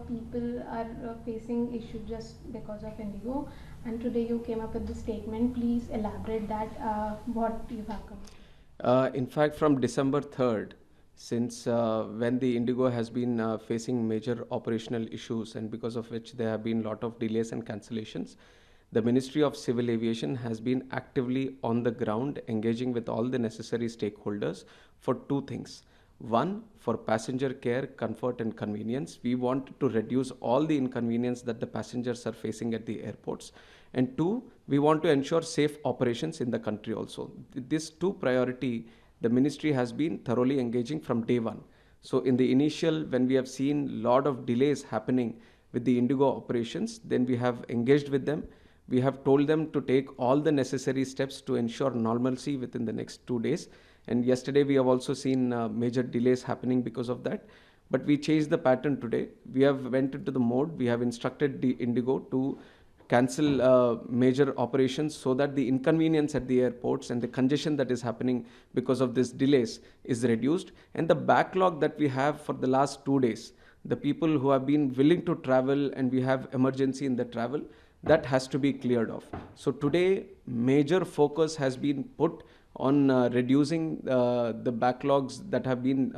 people are facing issue just because of IndiGo, and today you came up with the statement. Please elaborate that, what you have come. In fact, from December 3rd, since when the IndiGo has been facing major operational issues, and because of which there have been a lot of delays and cancellations, the Ministry of Civil Aviation has been actively on the ground engaging with all the necessary stakeholders for two things. One, for passenger care, comfort and convenience. We want to reduce all the inconvenience that the passengers are facing at the airports. And two, we want to ensure safe operations in the country also. This two priority, the ministry has been thoroughly engaging from day one. So in the initial, when we have seen lot of delays happening with the IndiGo operations, then we have engaged with them. We have told them to take all the necessary steps to ensure normalcy within the next 2 days. And yesterday we have also seen major delays happening because of that. But we changed the pattern today. We have went into the mode. We have instructed the IndiGo to cancel major operations so that the inconvenience at the airports and the congestion that is happening because of these delays is reduced. And the backlog that we have for the last 2 days, the people who have been willing to travel and we have emergency in the travel, that has to be cleared off. So today, major focus has been put on reducing the backlogs that have been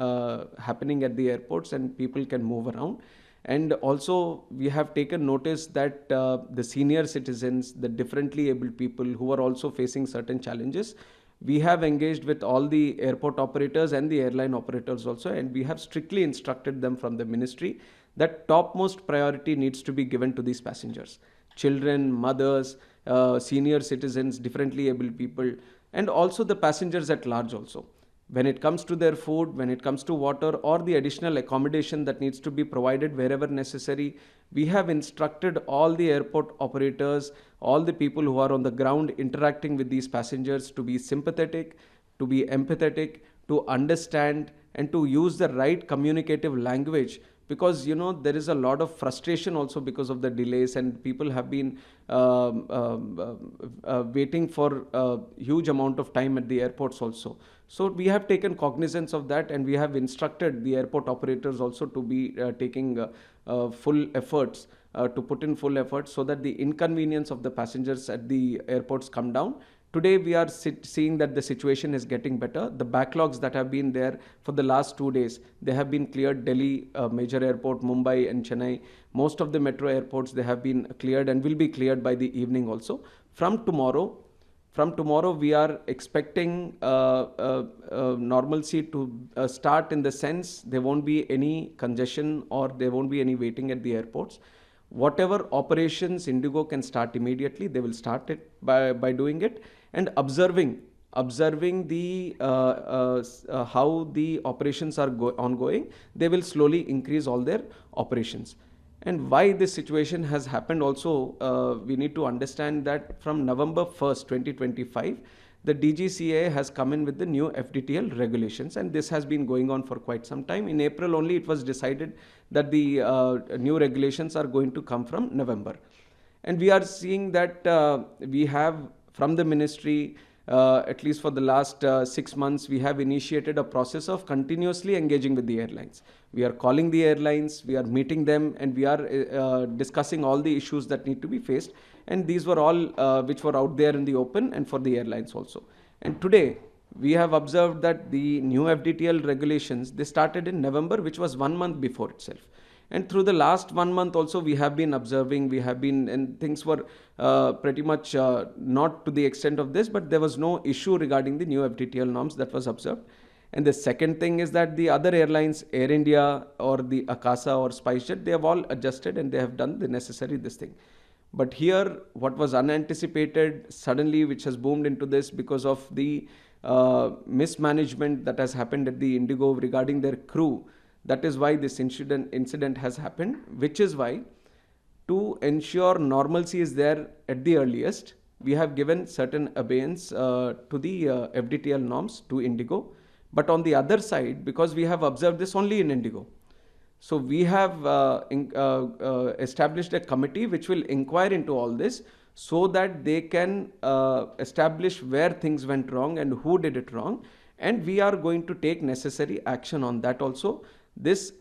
happening at the airports, and people can move around. And also we have taken notice that the senior citizens, the differently abled people who are also facing certain challenges, we have engaged with all the airport operators and the airline operators also, and we have strictly instructed them from the ministry that topmost priority needs to be given to these passengers. Children, mothers, senior citizens, differently abled people, and also the passengers at large also. When it comes to their food, when it comes to water or the additional accommodation that needs to be provided wherever necessary, we have instructed all the airport operators, all the people who are on the ground interacting with these passengers to be sympathetic, to be empathetic, to understand and to use the right communicative language, because there is a lot of frustration also because of the delays, and people have been waiting for a huge amount of time at the airports also. So we have taken cognizance of that, and we have instructed the airport operators also to be taking full efforts, to put in full efforts so that the inconvenience of the passengers at the airports come down. Today we are seeing that the situation is getting better. The backlogs that have been there for the last 2 days, they have been cleared. Delhi, major airport, Mumbai and Chennai, most of the metro airports, they have been cleared and will be cleared by the evening also. From tomorrow we are expecting normalcy to start, in the sense there won't be any congestion or there won't be any waiting at the airports. Whatever operations IndiGo can start immediately, they will start it by doing it, and observing the how the operations are ongoing. They will slowly increase all their operations. And why this situation has happened also, we need to understand that from November 1st, 2025, the DGCA has come in with the new FDTL regulations, and this has been going on for quite some time. In April only it was decided that the new regulations are going to come from November. And we are seeing that we have from the ministry, at least for the last 6 months, we have initiated a process of continuously engaging with the airlines. We are calling the airlines, we are meeting them, and we are discussing all the issues that need to be faced. And these were all which were out there in the open, and for the airlines also. And today we have observed that the new FDTL regulations, they started in November, which was 1 month before itself. And through the last 1 month also, we have been observing, and things were pretty much not to the extent of this, but there was no issue regarding the new FDTL norms that was observed. And the second thing is that the other airlines, Air India or the Akasa or SpiceJet, they have all adjusted and they have done the necessary this thing. But here, what was unanticipated suddenly, which has boomed into this because of the mismanagement that has happened at the IndiGo regarding their crew. That is why this incident has happened, which is why, to ensure normalcy is there at the earliest, we have given certain abeyance to the FDTL norms to IndiGo. But on the other side, because we have observed this only in IndiGo, so we have established a committee which will inquire into all this, so that they can establish where things went wrong and who did it wrong. And we are going to take necessary action on that also. This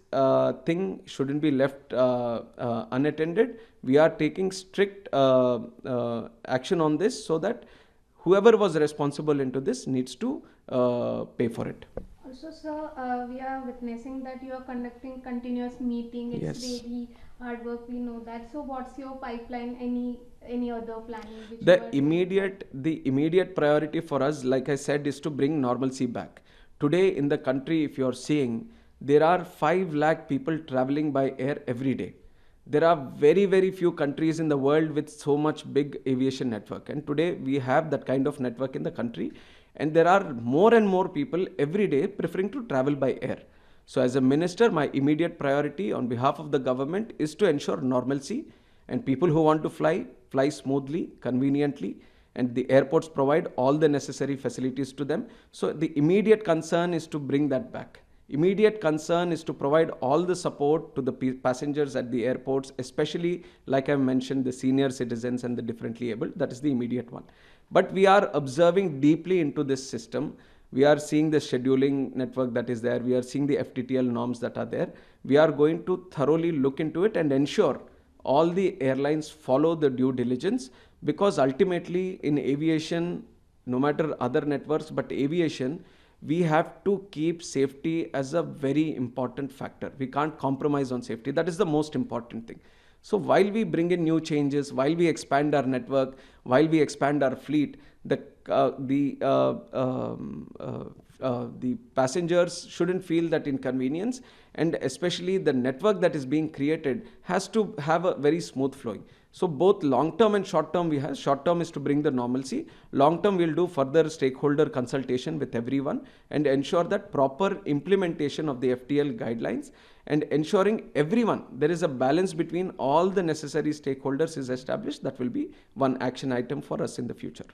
thing shouldn't be left unattended. We are taking strict action on this so that whoever was responsible into this needs to pay for it. Also, sir, we are witnessing that you are conducting continuous meeting. It's really hard work. We know that. So, what's your pipeline? Any other planning? Which the immediate priority for us, like I said, is to bring normalcy back. Today in the country, if you are seeing, there are 5 lakh people traveling by air every day. There are very, very few countries in the world with so much big aviation network. And today we have that kind of network in the country. And there are more and more people every day preferring to travel by air. So as a minister, my immediate priority on behalf of the government is to ensure normalcy, and people who want to fly smoothly, conveniently, and the airports provide all the necessary facilities to them. So the immediate concern is to bring that back. Immediate concern is to provide all the support to the passengers at the airports, especially, like I mentioned, the senior citizens and the differently abled. That is the immediate one. But we are observing deeply into this system. We are seeing the scheduling network that is there. We are seeing the FDTL norms that are there. We are going to thoroughly look into it and ensure all the airlines follow the due diligence, because ultimately in aviation, no matter other networks, but aviation, we have to keep safety as a very important factor. We can't compromise on safety. That is the most important thing. So while we bring in new changes, while we expand our network, while we expand our fleet, the passengers shouldn't feel that inconvenience, and especially the network that is being created has to have a very smooth flowing. So both long term and short term we have. Short term is to bring the normalcy. Long term we'll do further stakeholder consultation with everyone and ensure that proper implementation of the FTL guidelines, and ensuring everyone, there is a balance between all the necessary stakeholders is established. That will be one action item for us in the future.